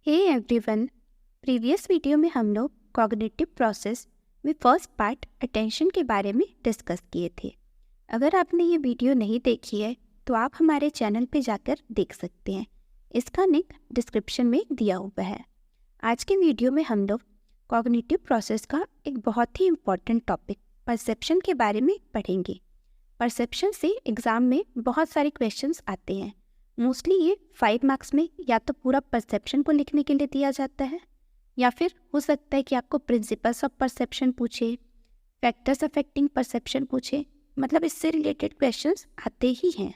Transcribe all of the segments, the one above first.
Hey everyone, previous video में हम लोग कॉग्निटिव प्रोसेस में फर्स्ट पार्ट अटेंशन के बारे में डिस्कस किए थे। अगर आपने ये वीडियो नहीं देखी है तो आप हमारे चैनल पे जाकर देख सकते हैं। इसका लिंक डिस्क्रिप्शन में दिया हुआ है। आज के वीडियो में हम लोग कॉग्निटिव प्रोसेस का एक बहुत ही इम्पॉर्टेंट टॉपिक परसेप्शन के बारे में पढ़ेंगे। परसेप्शन से एग्ज़ाम में बहुत सारे क्वेश्चंस आते हैं। मोस्टली ये 5 मार्क्स में या तो पूरा परसेप्शन को लिखने के लिए दिया जाता है, या फिर हो सकता है कि आपको प्रिंसिपल्स ऑफ परसेप्शन पूछे, फैक्टर्स अफेक्टिंग परसेप्शन पूछे, मतलब इससे रिलेटेड क्वेश्चंस आते ही हैं।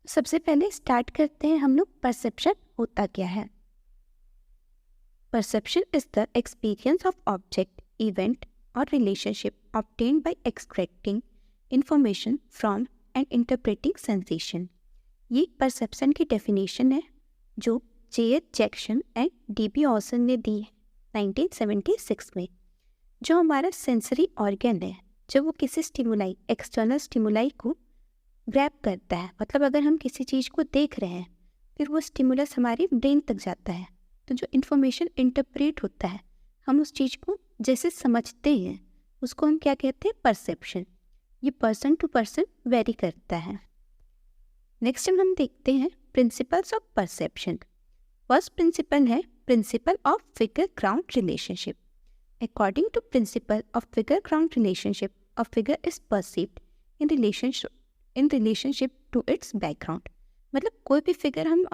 सबसे पहले स्टार्ट करते हैं हम लोग परसेप्शन होता क्या है। Perception is the experience of object, event और relationship obtained by extracting information from and interpreting sensation. ये परसेप्शन की डेफिनेशन है जो J H. Jackson and D B. Osson ने दी है 1976 में। जो हमारा सेंसरी ऑर्गन है, जब वो किसी स्टिमुलाई, एक्सटर्नल स्टिमुलाई को ग्रैब करता है, मतलब अगर हम किसी चीज़ को देख रहे हैं फिर वो स्टिमुलस हमारे ब्रेन तक जाता है, तो जो इन्फॉर्मेशन इंटरप्रेट होता है, हम उस चीज़ को जैसे समझते हैं, उसको हम क्या कहते हैं, परसेप्शन। ये पर्सन टू पर्सन वेरी करता है। नेक्स्ट हम देखते हैं principles of perception. First principle है principle of figure ground relationship. According to principle of figure ground relationship, a figure is perceived in relationship to its background. मतलब कोई भी figure हम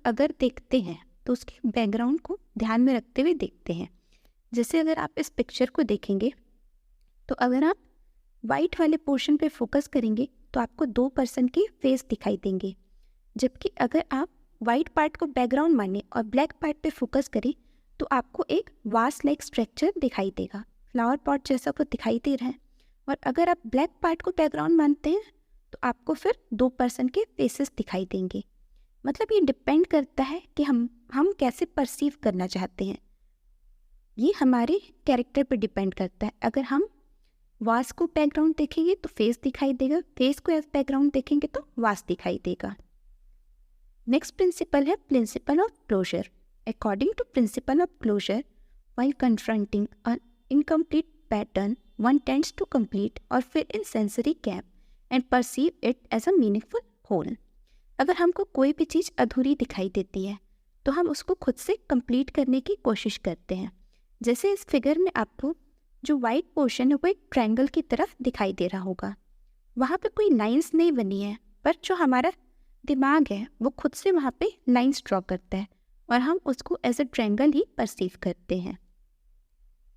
अगर देखते हैं तो उसके बैकग्राउंड को ध्यान में रखते हुए देखते हैं। जैसे अगर आप इस पिक्चर को देखेंगे तो अगर आप वाइट वाले पोर्शन पे फोकस करेंगे तो आपको 2 पर्सन के फेस दिखाई देंगे, जबकि अगर आप वाइट पार्ट को बैकग्राउंड माने और ब्लैक पार्ट पे फोकस करें तो आपको एक वास लाइक स्ट्रक्चर दिखाई देगा, फ्लावर पॉट जैसा वो दिखाई दे रहा है। और अगर आप ब्लैक पार्ट को बैकग्राउंड मानते हैं तो आपको फिर 2 पर्सन के फेसेस दिखाई देंगे। मतलब ये डिपेंड करता है कि हम कैसे परसीव करना चाहते हैं। ये हमारे कैरेक्टर पर डिपेंड करता है। अगर हम वास को बैकग्राउंड देखेंगे तो फेस दिखाई देगा, फेस को एज बैकग्राउंड देखेंगे तो वास दिखाई देगा। नेक्स्ट प्रिंसिपल है principle of closure. According to principle of closure, while confronting an incomplete pattern, one tends to complete और fill in sensory gap and perceive it as a meaningful whole. अगर हमको कोई भी चीज़ अधूरी दिखाई देती है तो हम उसको खुद से कंप्लीट करने की कोशिश करते हैं। जैसे इस फिगर में आपको जो वाइट पोर्शन है वो एक ट्रायंगल की तरफ दिखाई दे रहा होगा। वहाँ पे कोई लाइंस नहीं बनी है, पर जो हमारा दिमाग है वो खुद से वहाँ पे लाइंस ड्रॉ करता है और हम उसको एज अ ट्रायंगल ही परसीव करते हैं।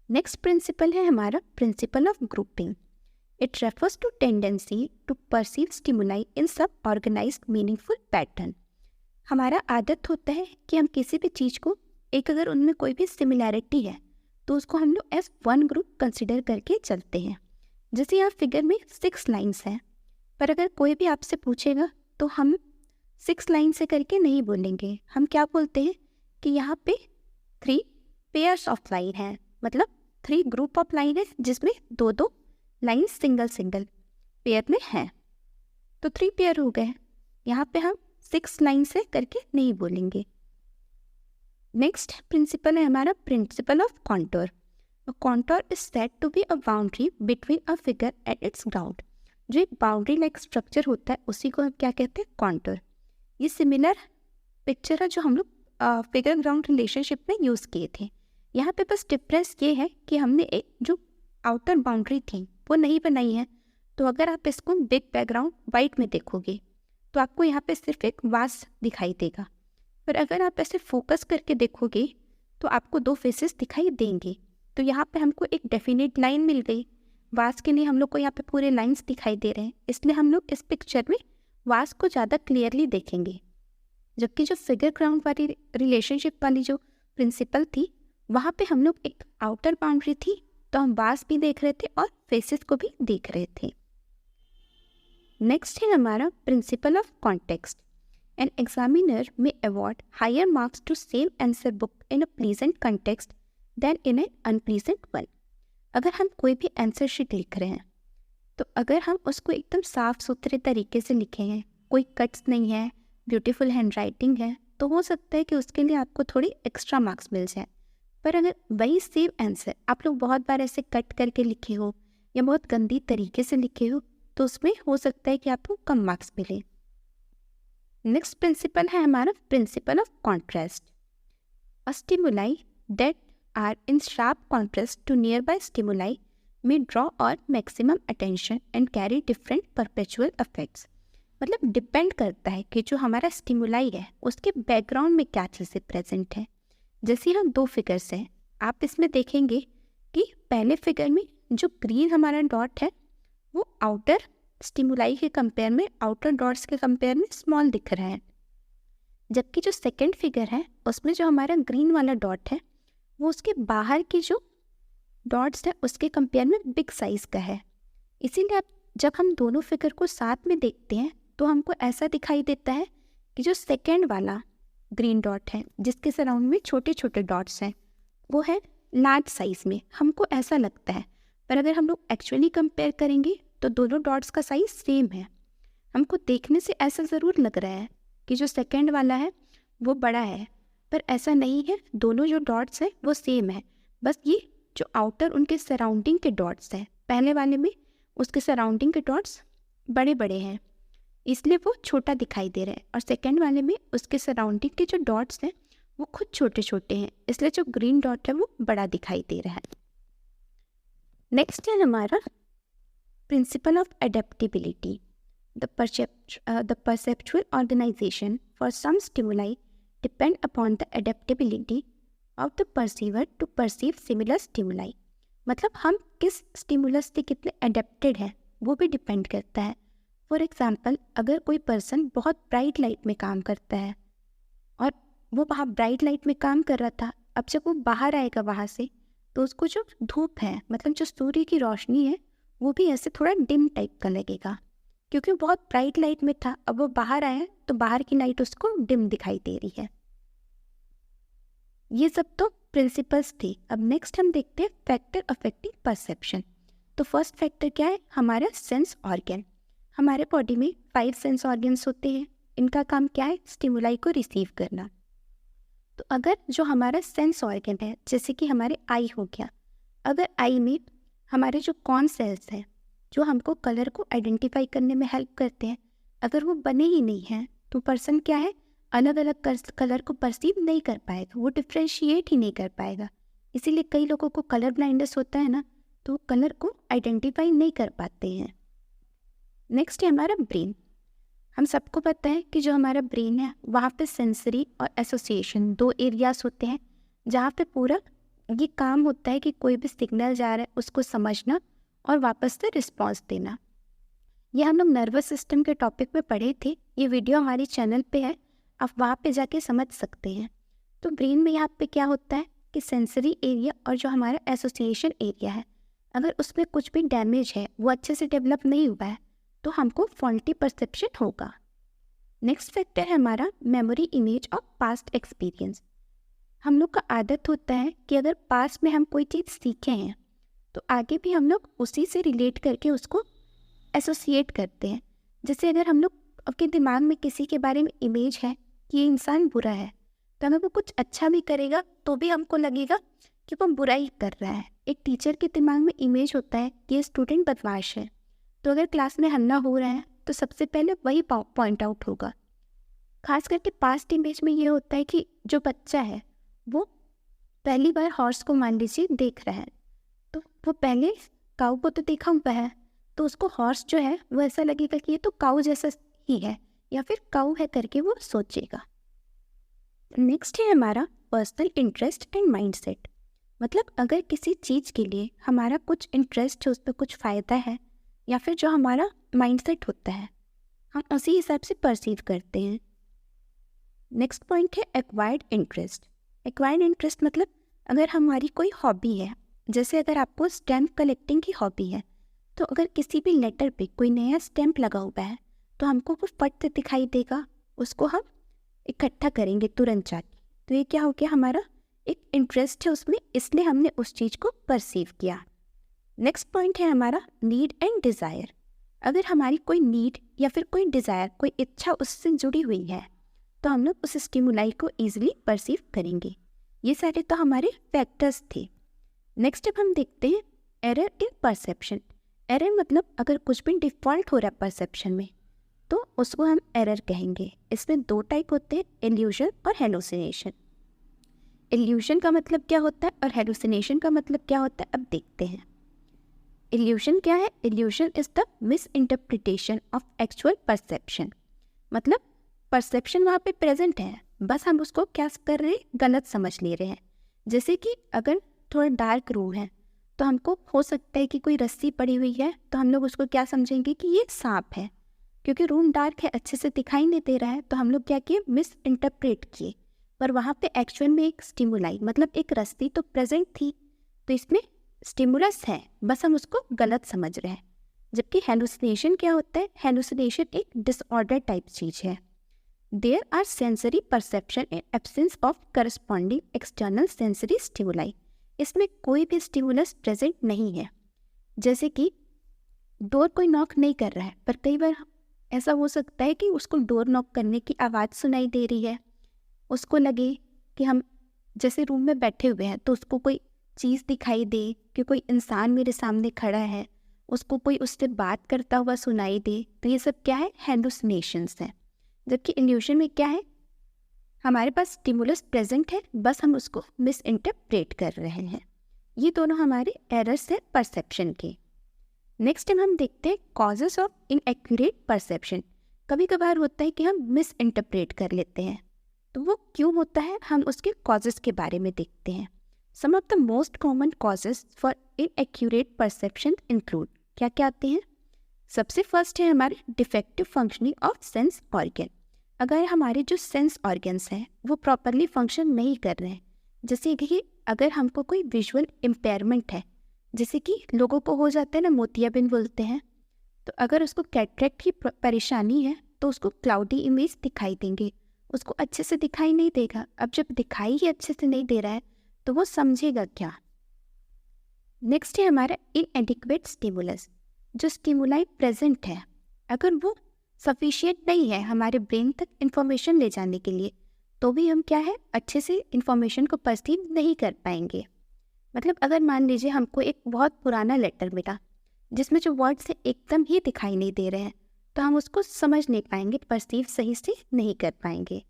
नेक्स्ट प्रिंसिपल है हमारा principle of grouping. It refers to tendency to perceive stimuli in sub organised meaningful pattern. हमारा आदत होता है कि हम किसी भी चीज़ को, एक अगर उनमें कोई भी सिमिलैरिटी है तो उसको हम लोग एज वन ग्रुप कंसिडर करके चलते हैं। जैसे यहाँ फिगर में 6 लाइन्स हैं, पर अगर कोई भी आपसे पूछेगा तो हम 6 लाइन से करके नहीं बोलेंगे। हम क्या बोलते हैं कि यहाँ पे 3 पेयर्स ऑफ लाइन है, मतलब 3 ग्रुप ऑफ लाइन है जिसमें 2-2 लाइन सिंगल पेयर में है, तो 3 पेयर हो गए। यहाँ पे हम 6 लाइन से करके नहीं बोलेंगे। नेक्स्ट प्रिंसिपल है हमारा principle of contour. A contour is said to be a boundary between a figure and its ground. जो एक बाउंड्री लाइक स्ट्रक्चर होता है उसी को हम क्या कहते हैं, कॉन्टोर। ये सिमिलर पिक्चर है जो हम लोग फिगर ग्राउंड रिलेशनशिप में यूज़ किए थे। यहाँ पे बस डिफरेंस ये है कि हमने एक जो आउटर बाउंड्री थी वो नहीं बनाई है। तो अगर आप इसको बिग बैकग्राउंड वाइट में देखोगे तो आपको यहाँ पे सिर्फ एक वास दिखाई देगा, पर अगर आप ऐसे फोकस करके देखोगे तो आपको 2 फेसेस दिखाई देंगे। तो यहाँ पे हमको एक डेफिनेट लाइन मिल गई। वास के लिए हम लोग को यहाँ पे पूरे लाइंस दिखाई दे रहे हैं, इसलिए हम लोग इस पिक्चर में वास को ज़्यादा क्लियरली देखेंगे। जबकि जो फिगर ग्राउंड वाली रिलेशनशिप वाली जो प्रिंसिपल थी, वहाँ पे हम लोग एक आउटर बाउंड्री थी तो हम वास भी देख रहे थे और फेसेस को भी देख रहे थे। नेक्स्ट है हमारा principle of context. An examiner may award higher marks to same answer book in a pleasant context than in an unpleasant one. अगर हम कोई भी आंसर शीट लिख रहे हैं तो अगर हम उसको एकदम साफ सुथरे तरीके से लिखे हैं, कोई कट्स नहीं है, ब्यूटीफुल हैंड राइटिंग है, तो तो हो सकता है कि उसके लिए आपको थोड़ी एक्स्ट्रा मार्क्स मिल जाए। पर अगर वही सेम आंसर आप लोग बहुत बार ऐसे कट करके लिखे हो या बहुत गंदी तरीके से लिखे हो, तो उसमें हो सकता है कि आपको कम मार्क्स मिले। नेक्स्ट प्रिंसिपल है हमारा principle of contrast. A stimuli that are in sharp contrast to nearby stimuli may draw और maximum attention and carry different perpetual effects. मतलब डिपेंड करता है कि जो हमारा स्टिमुलाई है उसके बैकग्राउंड में क्या चीज़ें प्रेजेंट है। जैसे यहाँ दो फिगर्स हैं, आप इसमें देखेंगे कि पहले फिगर में जो ग्रीन हमारा डॉट है वो आउटर स्टिमुलाई के कंपेयर में, आउटर डॉट्स के कंपेयर में स्मॉल दिख रहा है, जबकि जो सेकेंड फिगर है उसमें जो हमारा ग्रीन वाला डॉट है वो उसके बाहर की जो डॉट्स है उसके कंपेयर में बिग साइज का है। इसीलिए आप जब हम दोनों फिगर को साथ में देखते हैं तो हमको ऐसा दिखाई देता है कि जो सेकेंड वाला ग्रीन डॉट है जिसके सराउंड में छोटे छोटे डॉट्स हैं वो है लार्ज साइज में, हमको ऐसा लगता है। पर अगर हम लोग एक्चुअली कंपेयर करेंगे तो दोनों डॉट्स का साइज सेम है। हमको देखने से ऐसा ज़रूर लग रहा है कि जो सेकेंड वाला है वो बड़ा है, पर ऐसा नहीं है, दोनों जो डॉट्स हैं वो सेम है। बस ये जो आउटर उनके सराउंडिंग के डॉट्स हैं, पहले वाले में उसके सराउंडिंग के डॉट्स बड़े बड़े हैं इसलिए वो छोटा दिखाई दे रहा है, और सेकेंड वाले में उसके सराउंडिंग के जो डॉट्स हैं वो खुद छोटे छोटे हैं इसलिए जो ग्रीन डॉट है वो बड़ा दिखाई दे रहा है। नेक्स्ट है हमारा principle of adaptability. The perceptual organisation for some stimuli depend upon the adaptability of the perceiver to perceive similar stimuli. मतलब हम किस स्टिमुलस से कितने अडेप्टेड हैं वो भी डिपेंड करता है। फॉर एग्जांपल, अगर कोई पर्सन बहुत ब्राइट लाइट में काम करता है और वो वहाँ ब्राइट लाइट में काम कर रहा था, अब जब वो बाहर आएगा वहाँ से तो उसको जो धूप है, मतलब जो सूर्य की रोशनी है, वो भी ऐसे थोड़ा डिम टाइप का लगेगा क्योंकि वो बहुत ब्राइट लाइट में था। अब वो बाहर आया तो बाहर की लाइट उसको डिम दिखाई दे रही है। ये सब तो प्रिंसिपल्स थे। अब नेक्स्ट हम देखते हैं फैक्टर अफेक्टिंग परसेप्शन। तो फर्स्ट फैक्टर क्या है, हमारा सेंस ऑर्गन। हमारे बॉडी में 5 सेंस ऑर्गन्स होते हैं, इनका काम क्या है, स्टिमुलाई को रिसीव करना। तो अगर जो हमारा सेंस ऑर्गन है, जैसे कि हमारे आई हो गया, अगर आई में हमारे जो कॉर्न सेल्स हैं जो हमको कलर को आइडेंटिफाई करने में हेल्प करते हैं, अगर वो बने ही नहीं हैं तो पर्सन क्या है, अलग अलग कलर को परसीव नहीं कर पाएगा, वो डिफ्रेंशिएट ही नहीं कर पाएगा। इसीलिए कई लोगों को कलर ब्लाइंडनेस होता है ना, तो कलर को आइडेंटिफाई नहीं कर पाते हैं। नेक्स्ट है हमारा ब्रेन। हम सबको पता है कि जो हमारा ब्रेन है वहाँ पे सेंसरी और एसोसिएशन 2 एरियाज होते हैं जहाँ पे पूरा ये काम होता है कि कोई भी सिग्नल जा रहा है उसको समझना और वापस से रिस्पॉन्स देना। ये हम लोग नर्वस सिस्टम के टॉपिक में पढ़े थे, ये वीडियो हमारे चैनल पे है, आप वहाँ पे जाके समझ सकते हैं। तो ब्रेन में यहाँ पे क्या होता है कि सेंसरी एरिया और जो हमारा एसोसिएशन एरिया है, अगर उसमें कुछ भी डैमेज है, वो अच्छे से डेवलप नहीं हुआ है, तो हमको फॉल्टी परसेप्शन होगा। नेक्स्ट फैक्टर है हमारा memory image of past experience. हम लोग का आदत होता है कि अगर पास्ट में हम कोई चीज़ सीखे हैं तो आगे भी हम लोग उसी से रिलेट करके उसको एसोसिएट करते हैं। जैसे अगर हम लोग आपके दिमाग में किसी के बारे में इमेज है कि ये इंसान बुरा है, तो अगर वो कुछ अच्छा भी करेगा तो भी हमको लगेगा कि वो बुरा ही कर रहा है। एक टीचर के दिमाग में इमेज होता है कि ये स्टूडेंट बदमाश है, तो अगर क्लास में हल्ला हो रहा है तो सबसे पहले वही पॉइंट आउट होगा। खास करके पास्ट इमेज में ये होता है कि जो बच्चा है वो पहली बार हॉर्स को मान लीजिए देख रहा है, तो वो पहले काऊ को तो देखा हुआ है, तो उसको हॉर्स जो है वो ऐसा लगेगा कि ये तो काऊ जैसा ही है या फिर काऊ है करके वो सोचेगा। नेक्स्ट है हमारा पर्सनल इंटरेस्ट एंड माइंडसेट। मतलब अगर किसी चीज़ के लिए हमारा कुछ इंटरेस्ट है, उस पर कुछ फ़ायदा है, या फिर जो हमारा माइंडसेट होता है हम उसी हिसाब से परसीव करते हैं। नेक्स्ट पॉइंट है एक्वायर्ड इंटरेस्ट। एक्वायर्ड इंटरेस्ट मतलब अगर हमारी कोई हॉबी है, जैसे अगर आपको स्टैम्प कलेक्टिंग की हॉबी है, तो अगर किसी भी लेटर पे कोई नया स्टैम्प लगा हुआ है तो हमको वो फट से दिखाई देगा, उसको हम इकट्ठा करेंगे तुरंत जाके। तो ये क्या हो गया, हमारा एक इंटरेस्ट है उसमें, इसलिए हमने उस चीज़ को परसीव किया। नेक्स्ट पॉइंट है हमारा नीड एंड डिज़ायर। अगर हमारी कोई नीड या फिर कोई डिज़ायर, कोई इच्छा उससे जुड़ी हुई है तो हम लोग उस स्टिमुलाई को ईजिली परसीव करेंगे। ये सारे तो हमारे फैक्टर्स थे। नेक्स्ट अब हम देखते हैं एरर इन परसेप्शन। एरर मतलब अगर कुछ भी डिफ़ॉल्ट हो रहा है परसेप्शन में तो उसको हम एरर कहेंगे। इसमें 2 टाइप होते हैं, इल्यूजन और हेलुसिनेशन। इल्यूजन का मतलब क्या होता है और हेलुसिनेशन का मतलब क्या होता है, अब देखते हैं। इल्यूजन क्या है? Illusion is the miss interpretation of actual perception. मतलब परसेप्शन वहाँ पे प्रेजेंट है, बस हम उसको क्या कर रहे हैं, गलत समझ ले रहे हैं। जैसे कि अगर थोड़ा डार्क रूम है तो हमको हो सकता है कि कोई रस्सी पड़ी हुई है तो हम लोग उसको क्या समझेंगे कि ये सांप है, क्योंकि रूम डार्क है, अच्छे से दिखाई नहीं दे रहा है, तो हम लोग क्या किए, मिस इंटरप्रेट किए। पर वहाँ पे एक्चुअल में एक स्टिमुलाई मतलब एक रस्सी तो प्रेजेंट थी, तो इसमें स्टिमुलस है, बस हम उसको गलत समझ रहे हैं। जबकि हेलुसिनेशन क्या होता है? हेलुसिनेशन एक डिसऑर्डर टाइप चीज़ है। There are sensory perception in absence of corresponding external sensory stimuli. इसमें कोई भी स्टिमुलस प्रेजेंट नहीं है। जैसे कि डोर कोई नॉक नहीं कर रहा है, पर कई बार ऐसा हो सकता है कि उसको डोर नॉक करने की आवाज़ सुनाई दे रही है, उसको लगे कि हम जैसे रूम में बैठे हुए हैं तो उसको कोई चीज़ दिखाई दे कि कोई इंसान मेरे सामने खड़ा है, उसको कोई उससे बात करता हुआ सुनाई दे, तो ये सब क्या है, हेलुसिनेशंस हैं। जबकि इल्यूजन में क्या है, हमारे पास स्टिमुलस प्रेजेंट है, बस हम उसको मिस इंटरप्रेट कर रहे हैं। ये दोनों हमारे एरर्स हैं परसेप्शन के। नेक्स्ट टाइम हम देखते हैं कॉजेस ऑफ इनएक्यूरेट परसेप्शन। कभी कभार होता है कि हम मिस इंटरप्रेट कर लेते हैं, तो वो क्यों होता है, हम उसके कॉजेस के बारे में देखते हैं। Some of the most common causes for inaccurate perception include, क्या क्या आते हैं। सबसे फर्स्ट है हमारे defective functioning of sense organ. अगर हमारे जो सेंस ऑर्गन्स हैं वो प्रॉपरली फंक्शन नहीं कर रहे हैं, जैसे कि अगर हमको कोई विजुअल इम्पेयरमेंट है, जैसे कि लोगों को हो जाता है ना, मोतियाबिंद बोलते हैं, तो अगर उसको कैटरेक्ट की परेशानी है तो उसको क्लाउडी इमेज दिखाई देंगे, उसको अच्छे से दिखाई नहीं देगा। अब जब दिखाई ही अच्छे से नहीं दे रहा है तो वो समझेगा क्या। नेक्स्ट है हमारा इनएडिक्वेट स्टिमुलस। जो स्टिमुलाई प्रेजेंट है अगर वो सफिशिएंट नहीं है हमारे ब्रेन तक इंफॉर्मेशन ले जाने के लिए, तो भी हम क्या है, अच्छे से इंफॉर्मेशन को परसीव नहीं कर पाएंगे। मतलब अगर मान लीजिए हमको एक बहुत पुराना लेटर मिला जिसमें जो वर्ड्स है एकदम ही दिखाई नहीं दे रहे हैं, तो हम उसको समझ नहीं पाएंगे, परसीव सही से नहीं कर पाएंगे।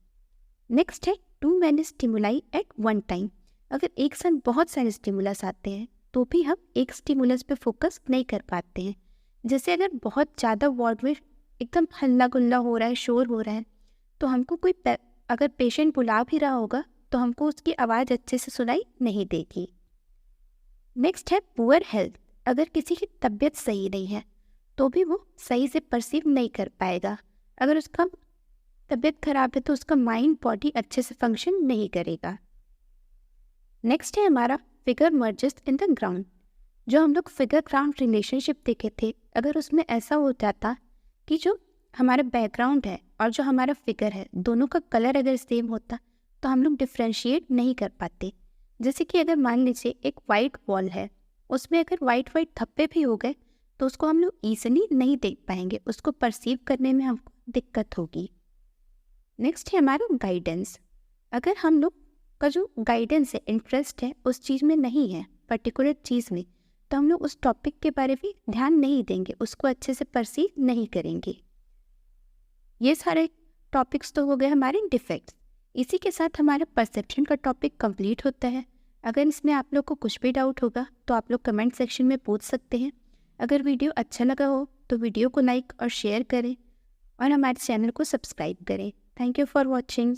नेक्स्ट है too many stimuli at one time. अगर एक साथ बहुत सारे स्टिमुलस आते हैं तो भी हम एक स्टिमुलस पे फोकस नहीं कर पाते हैं। जैसे अगर बहुत ज़्यादा वर्ड में एकदम हल्ला गुल्ला हो रहा है, शोर हो रहा है, तो हमको कोई अगर पेशेंट बुला भी रहा होगा तो हमको उसकी आवाज़ अच्छे से सुनाई नहीं देगी। नेक्स्ट है पुअर हेल्थ। अगर किसी की तबीयत सही नहीं है तो भी वो सही से परसीव नहीं कर पाएगा। अगर उसका तबीयत खराब है तो उसका माइंड बॉडी अच्छे से फंक्शन नहीं करेगा। नेक्स्ट है हमारा figure merges in the ground. जो हम लोग फिगर ग्राउंड रिलेशनशिप देखे थे, अगर उसमें ऐसा हो जाता कि जो हमारा बैकग्राउंड है और जो हमारा फिगर है दोनों का कलर अगर सेम होता तो हम लोग डिफ्रेंशिएट नहीं कर पाते। जैसे कि अगर मान लीजिए एक वाइट वॉल है, उसमें अगर वाइट वाइट धब्बे भी हो गए तो उसको हम लोग ईजिली नहीं देख पाएंगे, उसको परसीव करने में हमको दिक्कत होगी। नेक्स्ट है हमारा गाइडेंस। अगर हम लोग का जो गाइडेंस है, इंटरेस्ट है उस चीज़ में नहीं है, पर्टिकुलर चीज़ में, तो हम लोग उस टॉपिक के बारे में ध्यान नहीं देंगे, उसको अच्छे से परसीव नहीं करेंगे। ये सारे टॉपिक्स तो हो गए हमारे डिफेक्ट्स। इसी के साथ हमारा परसेप्शन का टॉपिक कंप्लीट होता है। अगर इसमें आप लोग को कुछ भी डाउट होगा तो आप लोग कमेंट सेक्शन में पूछ सकते हैं। अगर वीडियो अच्छा लगा हो तो वीडियो को लाइक और शेयर करें और हमारे चैनल को सब्सक्राइब करें। Thank you for watching.